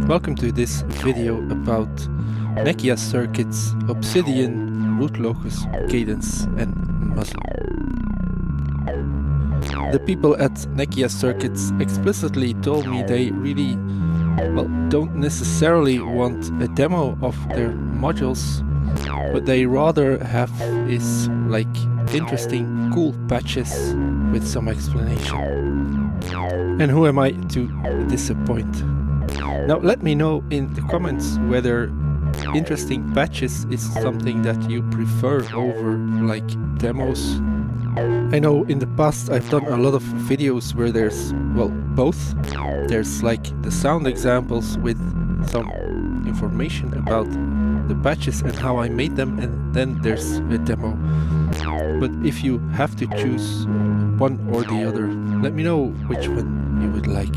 Welcome to this video about Nekyia Circuits, Obsidian, Root Locus, CADENCE and MUZZLE. The people at Nekyia Circuits explicitly told me they really, don't necessarily want a demo of their modules, but they rather have is like interesting, cool patches with some explanation. And who am I to disappoint? Now let me know in the comments whether interesting patches is something that you prefer over like demos. I know in the past I've done a lot of videos where there's, both. There's like the sound examples with some information about the patches and how I made them, and then there's a demo. But if you have to choose one or the other, let me know which one you would like.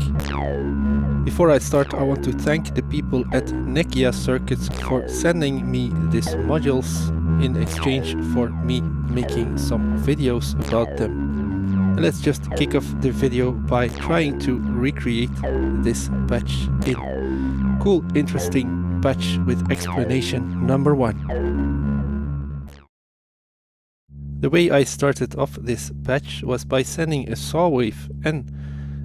Before I start, I want to thank the people at Nekyia Circuits for sending me these modules in exchange for me making some videos about them. And let's just kick off the video by trying to recreate this patch in cool, interesting patch with explanation number 1. The way I started off this patch was by sending a saw wave and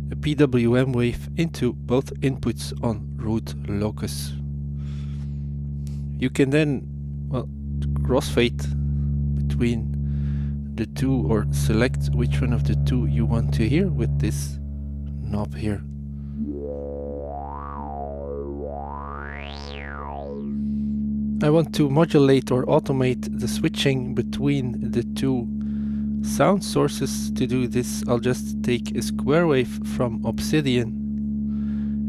a PWM wave into both inputs on Root Locus. You can then crossfade between the two or select which one of the two you want to hear with this knob here. I want to modulate or automate the switching between the two sound sources. To do this, I'll just take a square wave from Obsidian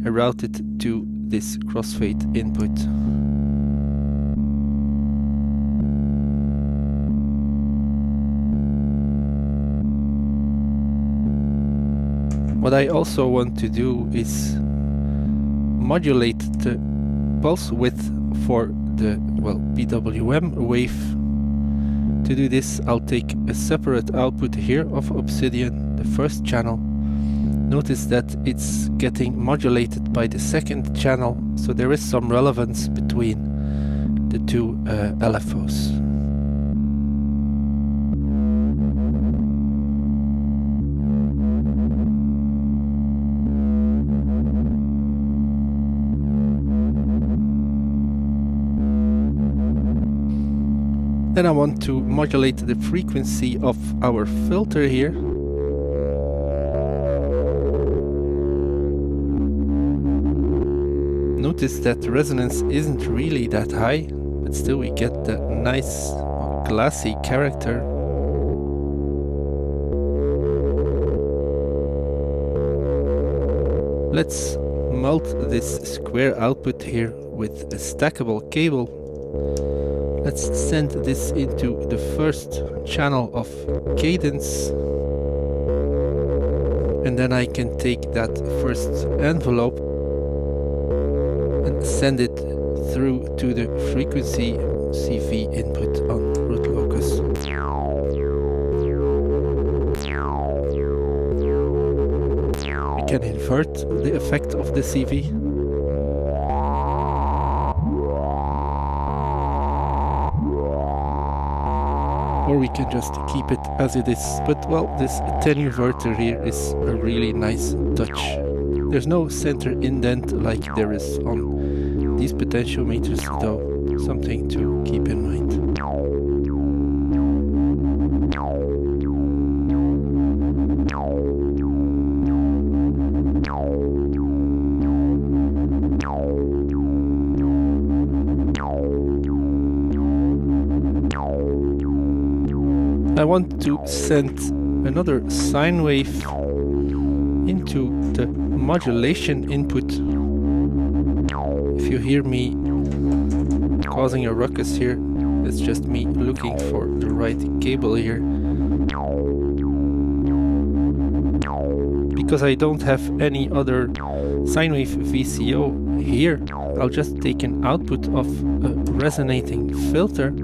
and route it to this crossfade input. What I also want to do is modulate the pulse width for the PWM wave. To do this, I'll take a separate output here of Obsidian, the first channel. Notice that it's getting modulated by the second channel, so there is some relevance between the two LFOs. Then I want to modulate the frequency of our filter here. Notice that the resonance isn't really that high, but still we get the nice glassy character. Let's melt this square output here with a stackable cable. Let's send this into the first channel of Cadence, and then I can take that first envelope and send it through to the frequency CV input on Root Locus. We can invert the effect of the CV. Or we can just keep it as it is. But this attenuator here is a really nice touch. There's no center indent like there is on these potentiometers, though. Something to keep in mind. I want to send another sine wave into the modulation input. If you hear me causing a ruckus here, it's just me looking for the right cable here. Because I don't have any other sine wave VCO here, I'll just take an output of a resonating filter.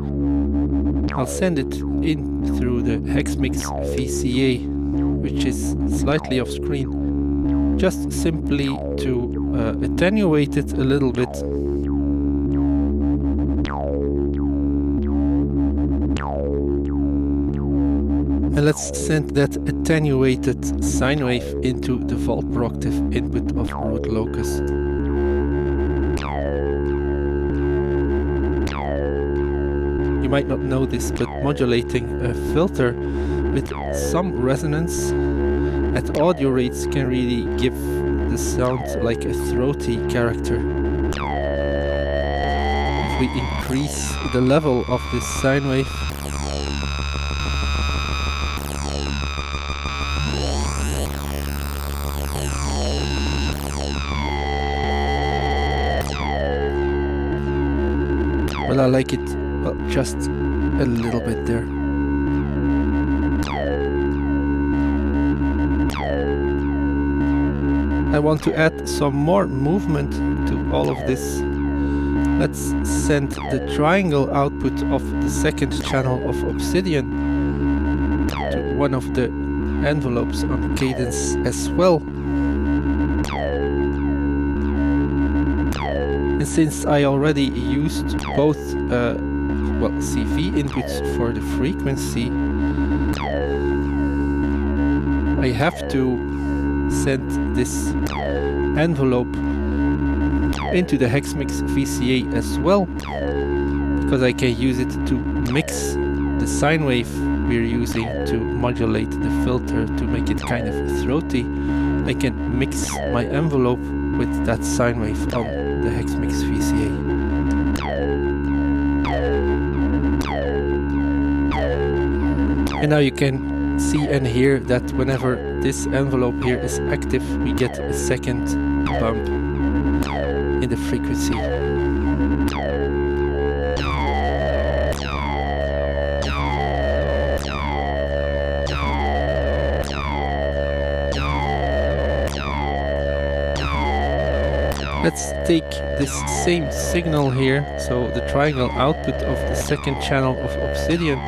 I'll send it in through the Hexmix VCA, which is slightly off screen, just simply to attenuate it a little bit. And let's send that attenuated sine wave into the voltproctive input of Root Locus. You might not know this, but modulating a filter with some resonance at audio rates can really give the sound like a throaty character. If we increase the level of this sine wave, well, I like it, well, just a little bit there. I want to add some more movement to all of this. Let's send the triangle output of the second channel of Obsidian to one of the envelopes on Cadence as well. And since I already used both CV inputs for the frequency, I have to send this envelope into the Hexmix VCA as well, because I can use it to mix the sine wave we're using to modulate the filter to make it kind of throaty. I can mix my envelope with that sine wave on the Hexmix VCA. And now you can see and hear that whenever this envelope here is active, we get a second bump in the frequency. Let's take this same signal here, so the triangle output of the second channel of Obsidian,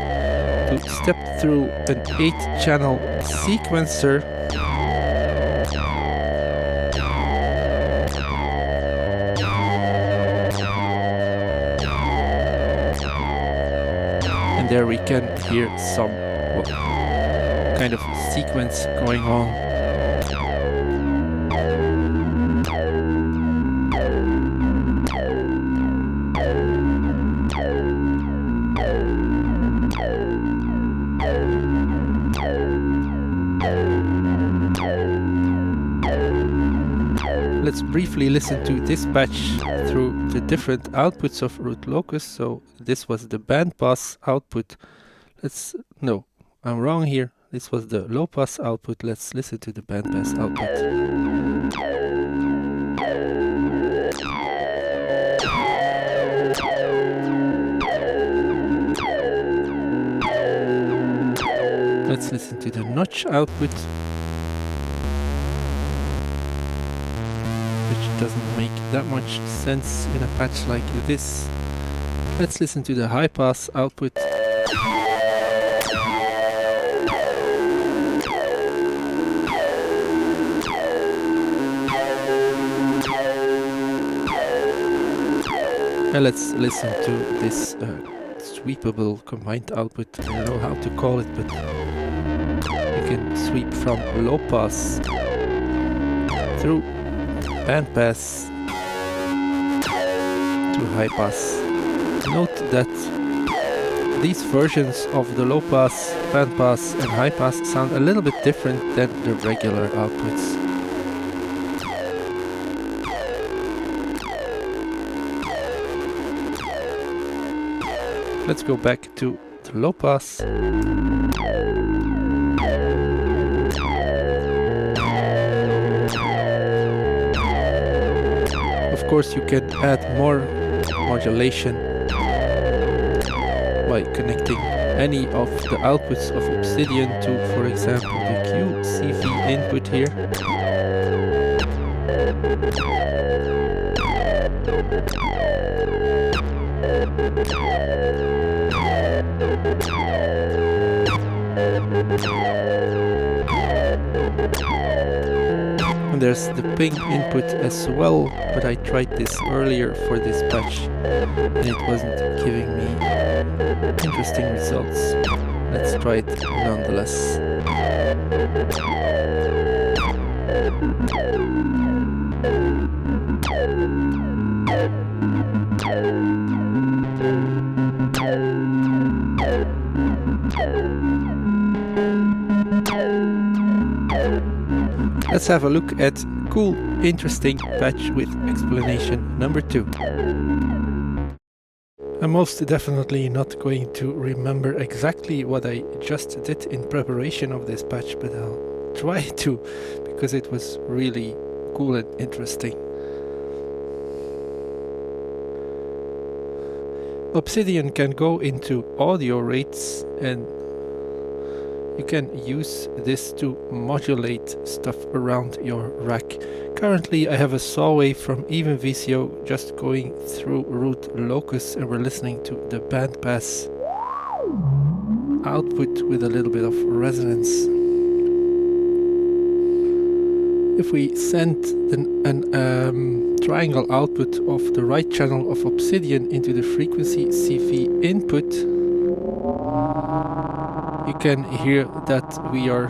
to step through an 8-channel sequencer . And there we can hear some kind of sequence going on. Let's briefly listen to this patch through the different outputs of Root Locus. So this was the bandpass output. No, I'm wrong here. This was the low pass output. Let's listen to the bandpass output. Let's listen to the notch output, which doesn't make that much sense in a patch like this. Let's listen to the high pass output. And let's listen to this sweepable combined output. I don't know how to call it, but you can sweep from low pass through bandpass to high pass. Note that these versions of the low pass, bandpass and high pass sound a little bit different than the regular outputs. Let's go back to the low pass. Of course, you can add more modulation by connecting any of the outputs of Obsidian to, for example, the QCV input here. And there's the ping input as well, but I tried this earlier for this patch and it wasn't giving me interesting results. Let's try it nonetheless. Let's have a look at cool, interesting patch with explanation number 2. I'm most definitely not going to remember exactly what I just did in preparation of this patch, but I'll try to, because it was really cool and interesting. Obsidian can go into audio rates, and you can use this to modulate stuff around your rack. Currently I have a saw wave from Even VCO just going through Root Locus, and we're listening to the bandpass output with a little bit of resonance. If we send an triangle output of the right channel of Obsidian into the frequency CV input, you can hear that we are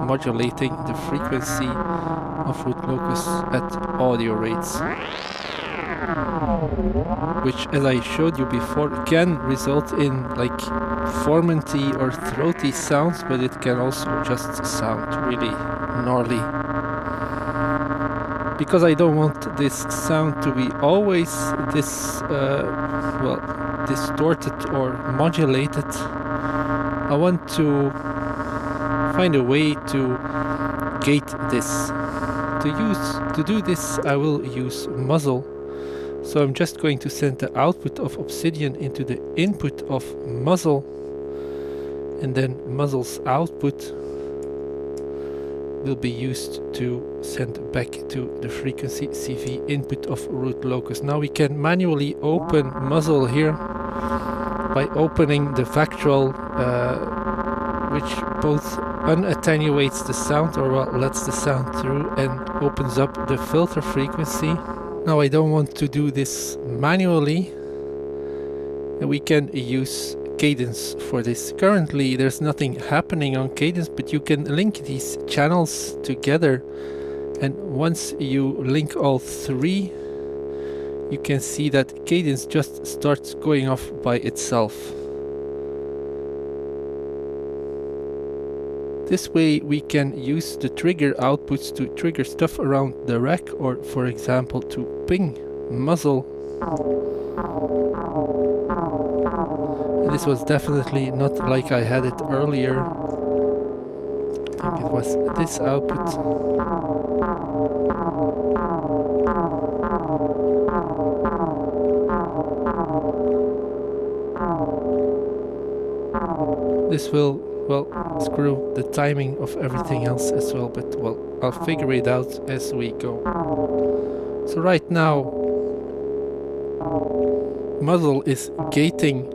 modulating the frequency of Root Locus at audio rates, which, as I showed you before, can result in like formanty or throaty sounds, but it can also just sound really gnarly. Because I don't want this sound to be always this distorted or modulated, I want to find a way to gate this. To do this, I will use muzzle. So I'm just going to send the output of Obsidian into the input of muzzle, and then muzzle's output will be used to send back to the frequency CV input of Root Locus. Now we can manually open muzzle here by opening the vactrol, which both unattenuates the sound, or lets the sound through, and opens up the filter frequency. Now I don't want to do this manually, and we can use Cadence for this. Currently there's nothing happening on Cadence, but you can link these channels together, and once you link all three, you can see that Cadence just starts going off by itself. This way we can use the trigger outputs to trigger stuff around the rack, or for example to ping muzzle. And this was definitely not like I had it earlier. I think it was this output. This will, well, screw the timing of everything else as well, but well, I'll figure it out as we go. So right now, muzzle is gating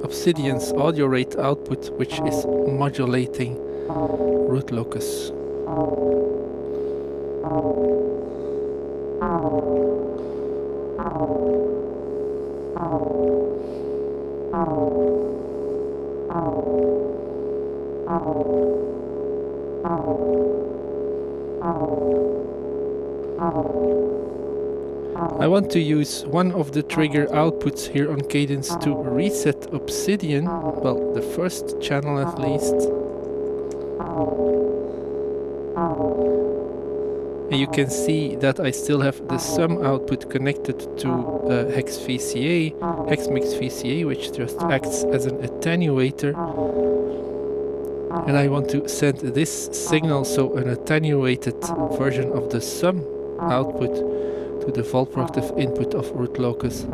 Obsidian's audio rate output, which is modulating Root Locus. I want to use one of the trigger outputs here on Cadence to reset Obsidian, well, the first channel at least. And you can see that I still have the sum output connected to hex mix VCA, which just acts as an attenuator. And I want to send this signal, so an attenuated version of the sum output, to the subtractive input of Root Locus.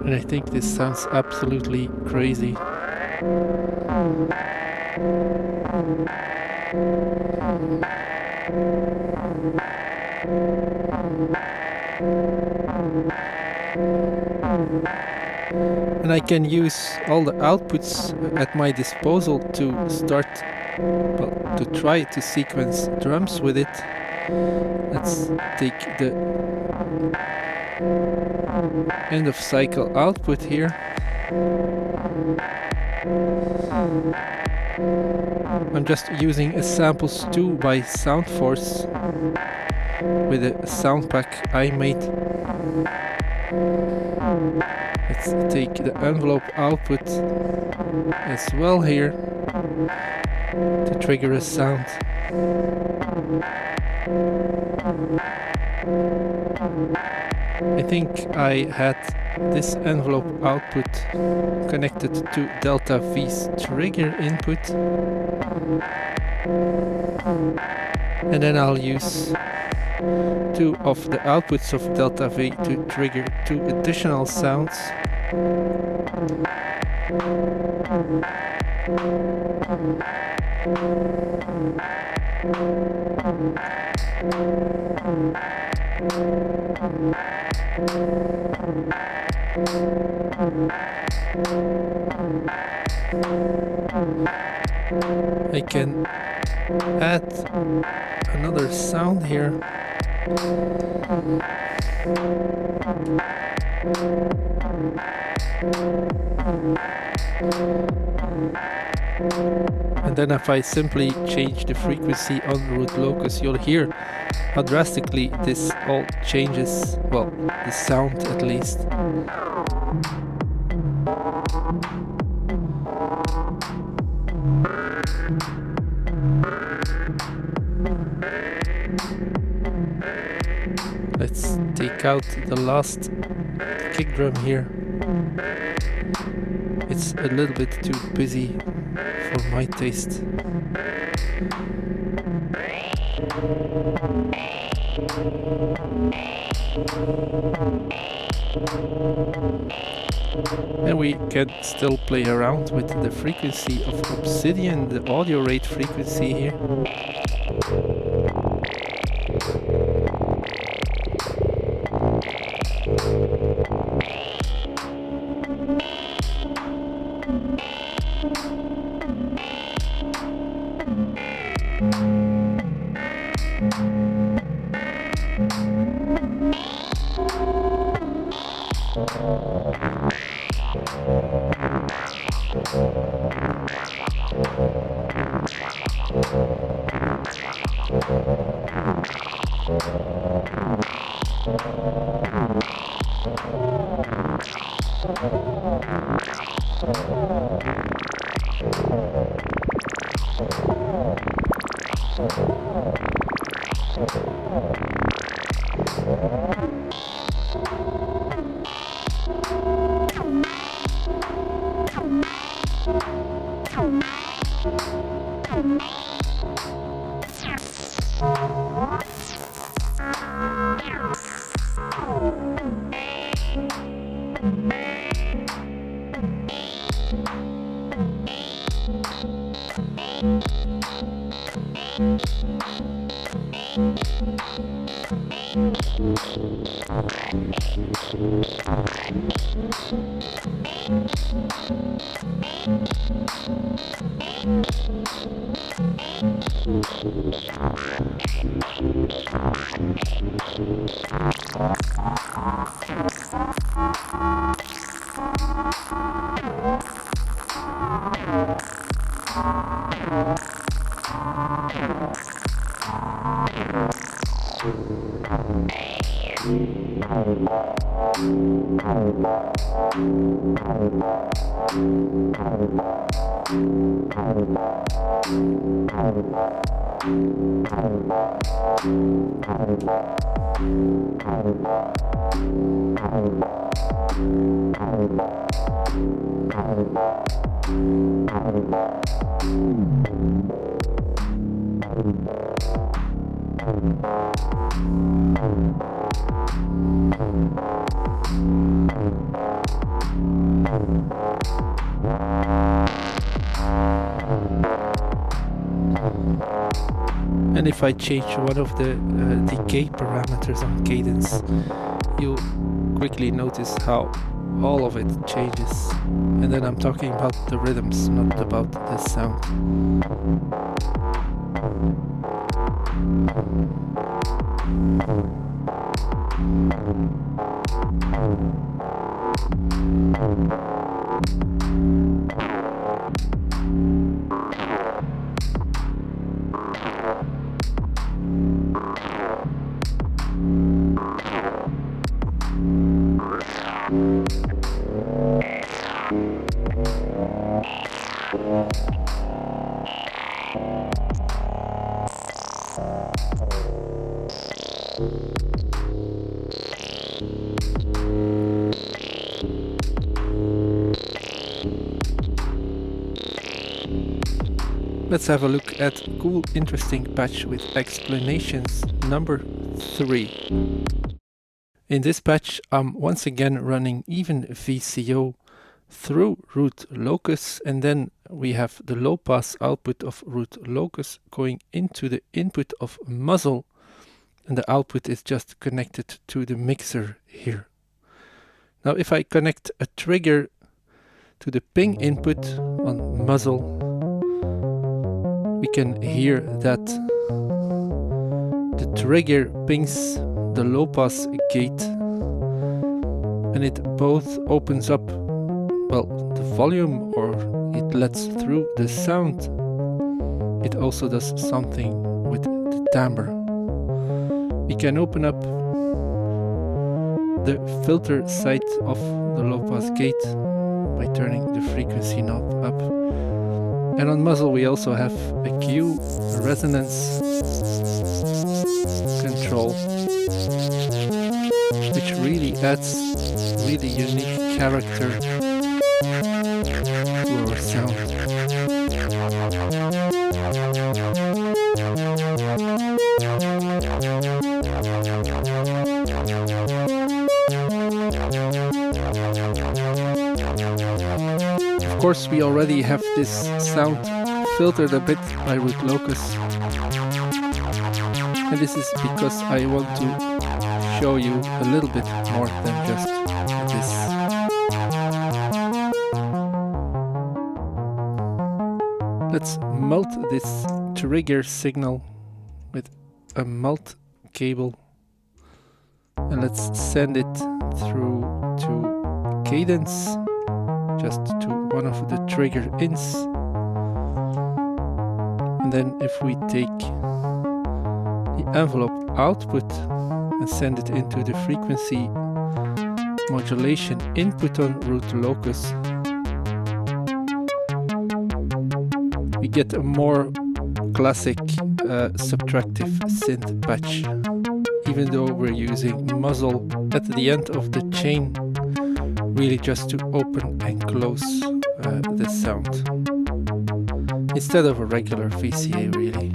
And I think this sounds absolutely crazy. And I can use all the outputs at my disposal to start, well, to try to sequence drums with it. Let's take the end of cycle output here. I'm just using a samples 2 by Soundforce with a sound pack I made. Let's take the envelope output as well here to trigger a sound. I think I had this envelope output connected to delta V's trigger input, and then I'll use 2 of the outputs of delta V to trigger 2 additional sounds. I can add another sound here. And then if I simply change the frequency on Root Locus, you'll hear how drastically this all changes, well, the sound at least. Let's take out the last kick drum here. It's a little bit too busy for my taste. And we can still play around with the frequency of Obsidian, the audio rate frequency here. And if I change one of the decay parameters on Cadence, you'll quickly notice how all of it changes. And then I'm talking about the rhythms, not about the sound. Let's have a look at cool, interesting patch with explanations number 3. In this patch, I'm once again running even VCO through Root Locus, and then we have the low pass output of Root Locus going into the input of MUZZLE, and the output is just connected to the mixer here. Now if I connect a trigger to the ping input on MUZZLE, we can hear that the trigger pings the low pass gate, and it both opens up, well, the volume, or it lets through the sound. It also does something with the timbre. We can open up the filter side of the low pass gate by turning the frequency knob up. And on MUZZLE we also have a Q, a resonance control, which really adds really unique character to our sound. Of course, we already have this sound filtered a bit by Root Locus, and this is because I want to show you a little bit more than just this. Let's mult this trigger signal with a mult cable, and let's send it through to Cadence, just to one of the trigger ins. And then if we take the envelope output and send it into the frequency modulation input on Root Locus, we get a more classic subtractive synth patch, even though we're using MUZZLE at the end of the chain, really just to open and close the sound, instead of a regular VCA really.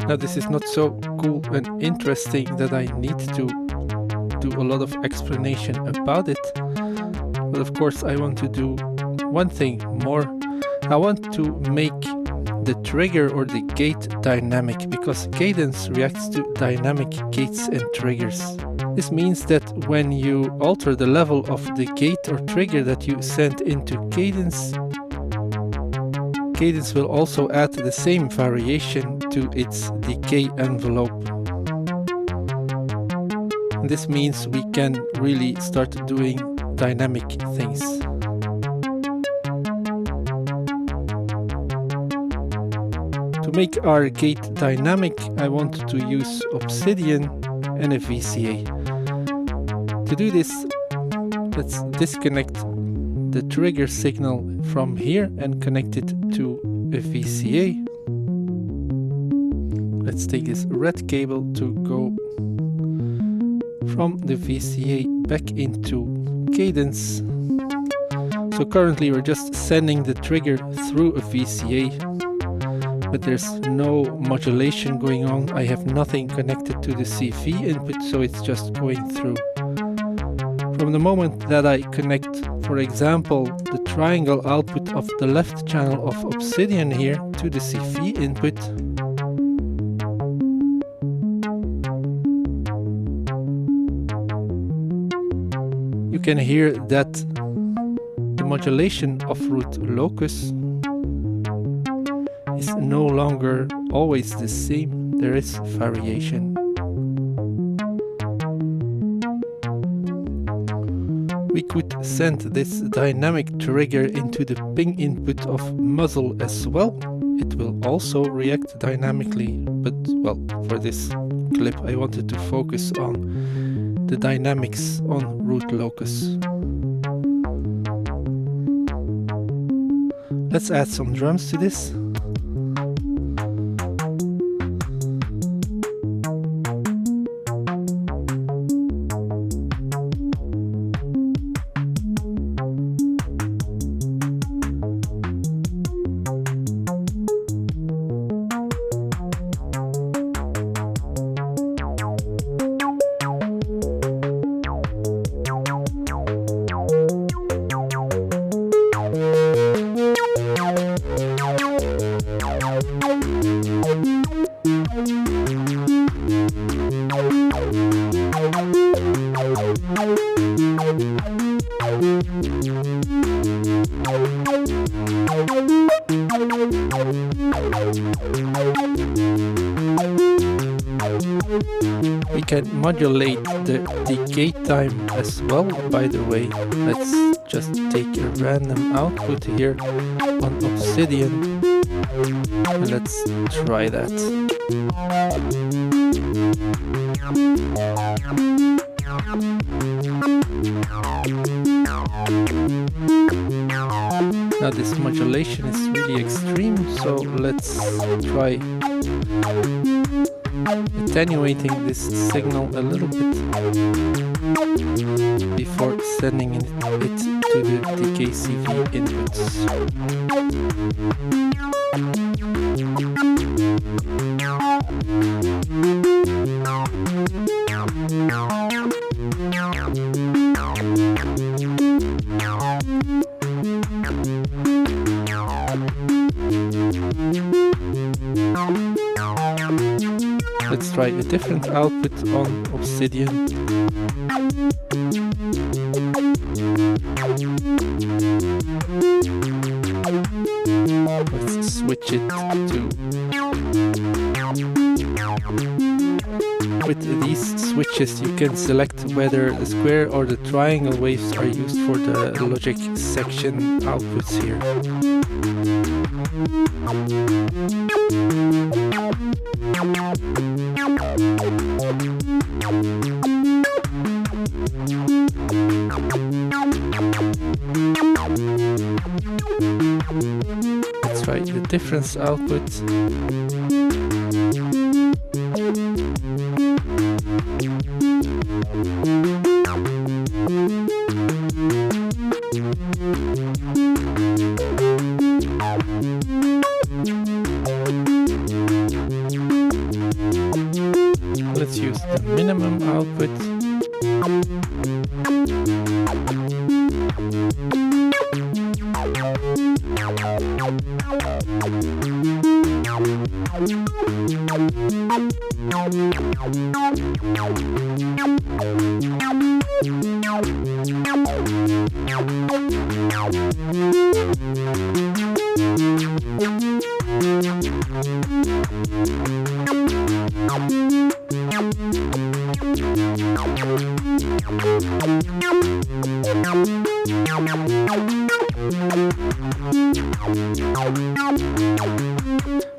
Now this is not so cool and interesting that I need to do a lot of explanation about it, but of course I want to do one thing more. I want to make the trigger or the gate dynamic, because Cadence reacts to dynamic gates and triggers. This means that when you alter the level of the gate or trigger that you send into Cadence, Cadence will also add the same variation to its decay envelope. And this means we can really start doing dynamic things. To make our gate dynamic, I want to use Obsidian and a VCA. To do this, let's disconnect the trigger signal from here and connect it to a VCA. Let's take this red cable to go from the VCA back into Cadence. So currently we're just sending the trigger through a VCA, but there's no modulation going on. I have nothing connected to the CV input, so it's just going through. From the moment that I connect, for example, the triangle output of the left channel of Obsidian here to the CV input, can hear that the modulation of Root Locus is no longer always the same. There is variation. We could send this dynamic trigger into the ping input of muzzle as well. It will also react dynamically, but well, for this clip I wanted to focus on the dynamics on Root Locus. Let's add some drums to this. We can modulate the decay time as well, by the way. Let's just take a random output here on Obsidian and let's try that. Now this modulation is really extreme, so let's try attenuating this signal a little bit before sending it to the DKCV inputs. Let's try a different output on Obsidian. Let's switch it to... With these switches you can select whether the square or the triangle waves are used for the logic section outputs here. Let's try the difference output. Let's use the minimum output.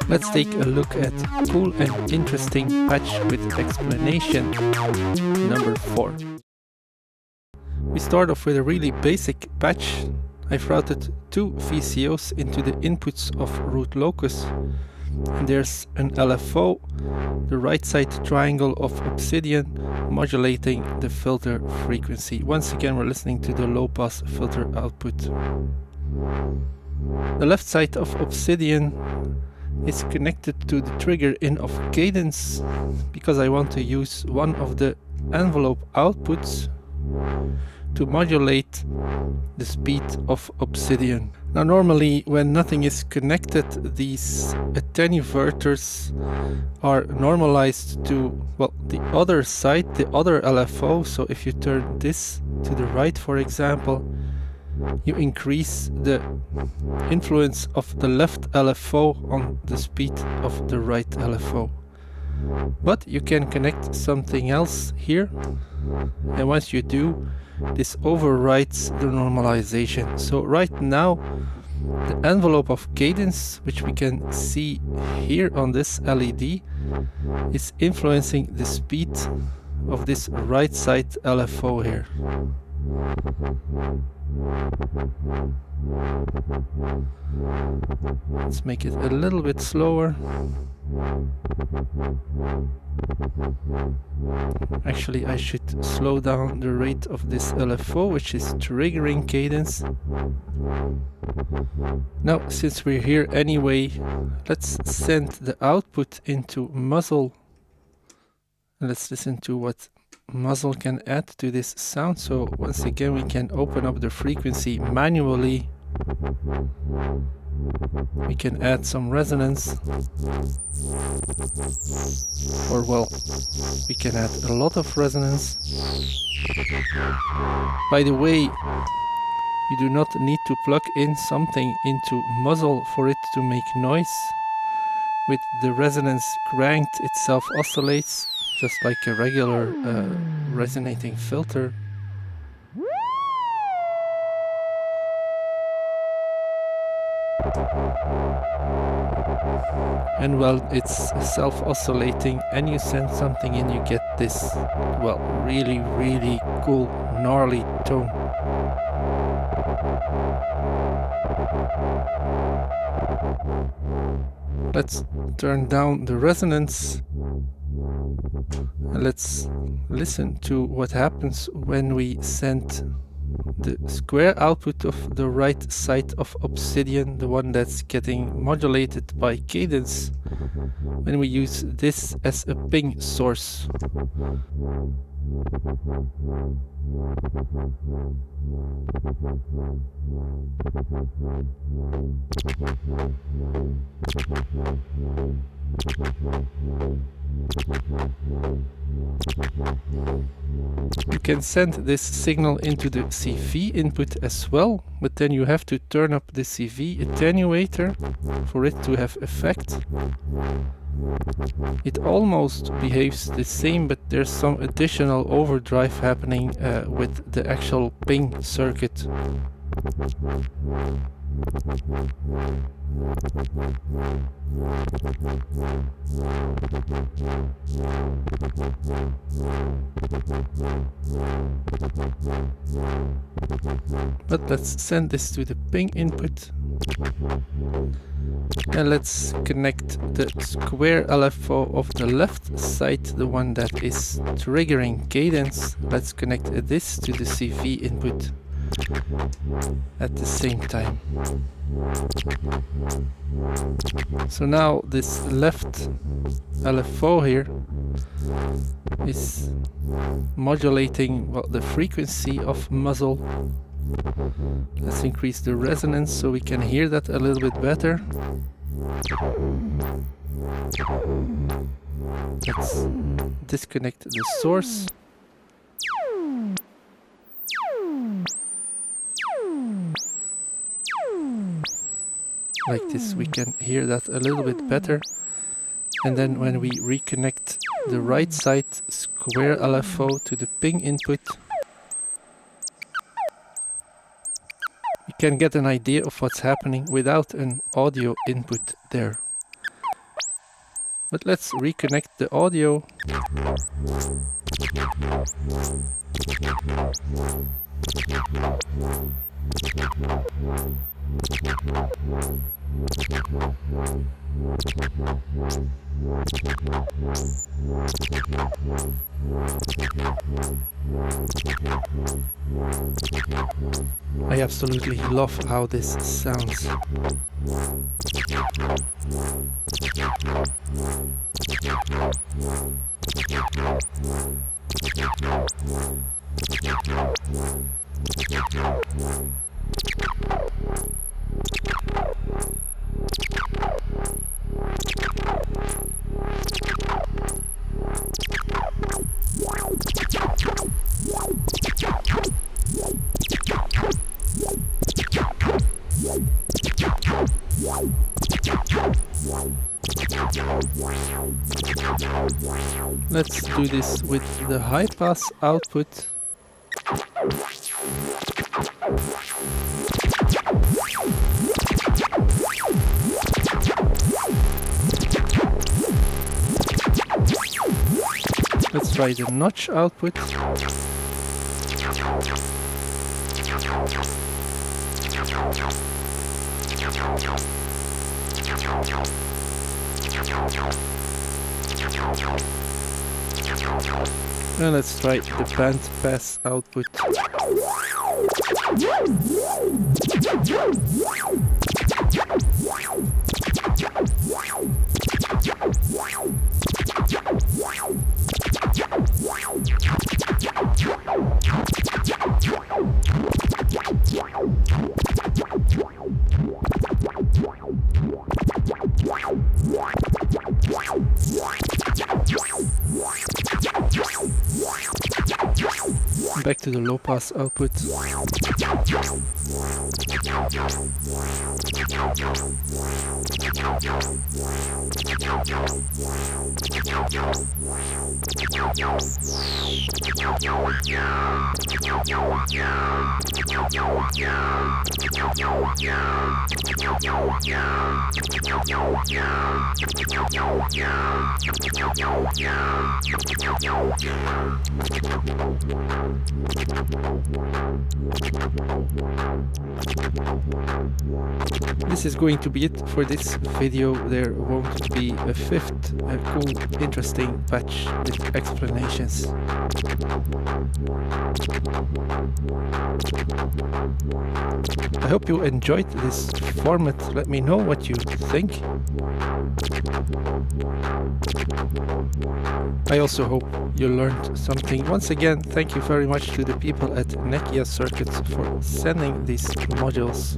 Let's take a look at cool and interesting patch with explanation number 4. We start off with a really basic patch. I've routed 2 VCOs into the inputs of Root Locus. And there's an LFO, the right side triangle of Obsidian, modulating the filter frequency. Once again, we're listening to the low pass filter output. The left side of Obsidian is connected to the trigger in of Cadence because I want to use one of the envelope outputs to modulate the speed of Obsidian. Now normally when nothing is connected, these attenuverters are normalized to, well, the other side, the other LFO. So if you turn this to the right, for example, you increase the influence of the left LFO on the speed of the right LFO. But you can connect something else here, and once you do, this overrides the normalization. So right now the envelope of cadence, which we can see here on this LED, is influencing the speed of this right side LFO here. Let's make it a little bit slower. Actually, I should slow down the rate of this LFO, which is triggering cadence. Now, since we're here anyway, let's send the output into muzzle. Let's listen to what muzzle can add to this sound. So once again, we can open up the frequency manually. We can add some resonance, or well, we can add a lot of resonance. By the way, you do not need to plug in something into muzzle for it to make noise. With the resonance cranked, it self-oscillates just like a regular resonating filter. And well, it's self-oscillating, and you send something in, you get this, well, really cool gnarly tone. Let's turn down the resonance and let's listen to what happens when we send the square output of the right side of Obsidian, the one that's getting modulated by cadence, when we use this as a ping source. You can send this signal into the CV input as well, but then you have to turn up the CV attenuator for it to have effect. It almost behaves the same, but there's some additional overdrive happening with the actual ping circuit. But let's send this to the ping input. And let's connect the square LFO of the left side, the one that is triggering cadence. Let's connect this to the CV input at the same time. So now this left LFO here is modulating, well, the frequency of muzzle. Let's increase the resonance so we can hear that a little bit better. Let's disconnect the source. Like this, we can hear that a little bit better. And then when we reconnect the right side square LFO to the ping input, we can get an idea of what's happening without an audio input there. But let's reconnect the audio. I absolutely love how this sounds. Let's do this with the high pass output. Let's try the notch output. And let's try the band pass output. Back to the low pass output. This is going to be it for this video. There won't be a fifth cool, interesting patch with explanations. I hope you enjoyed this format. Let me know what you think. I also hope you learned something. Once again, thank you very much to the people at Nekyia Circuits for sending these modules.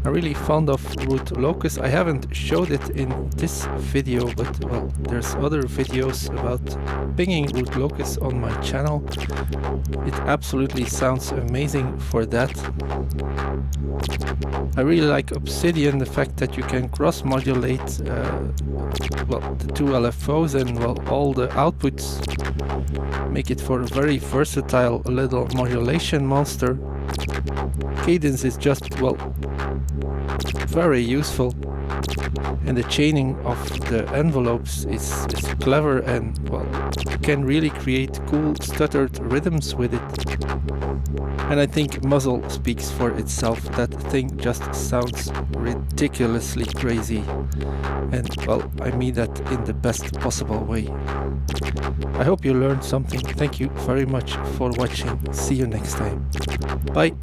I'm really fond of Root Locus. I haven't showed it in this video, but well, there's other videos about pinging Root Locus on my channel. It absolutely sounds amazing for that. I really like Obsidian, the fact that you can cross-modulate well, the two LFOs and well, all the outputs, make it for a very versatile little modulation monster. Cadence is just, well, very useful, and the chaining of the envelopes is clever, and well, you can really create cool stuttered rhythms with it. And I think MUZZLE speaks for itself. That thing just sounds ridiculously crazy, and well, I mean that in the best possible way. I hope you learned something. Thank you very much for watching. See you next time. Bye.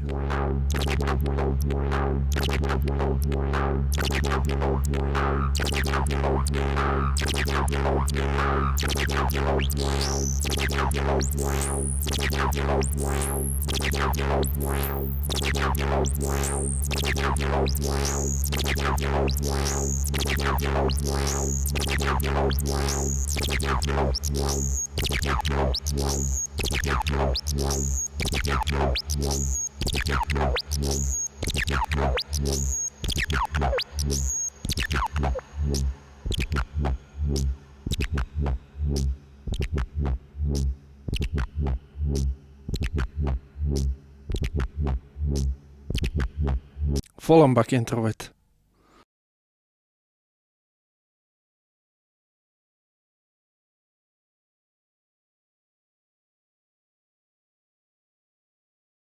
Volle bak intro het.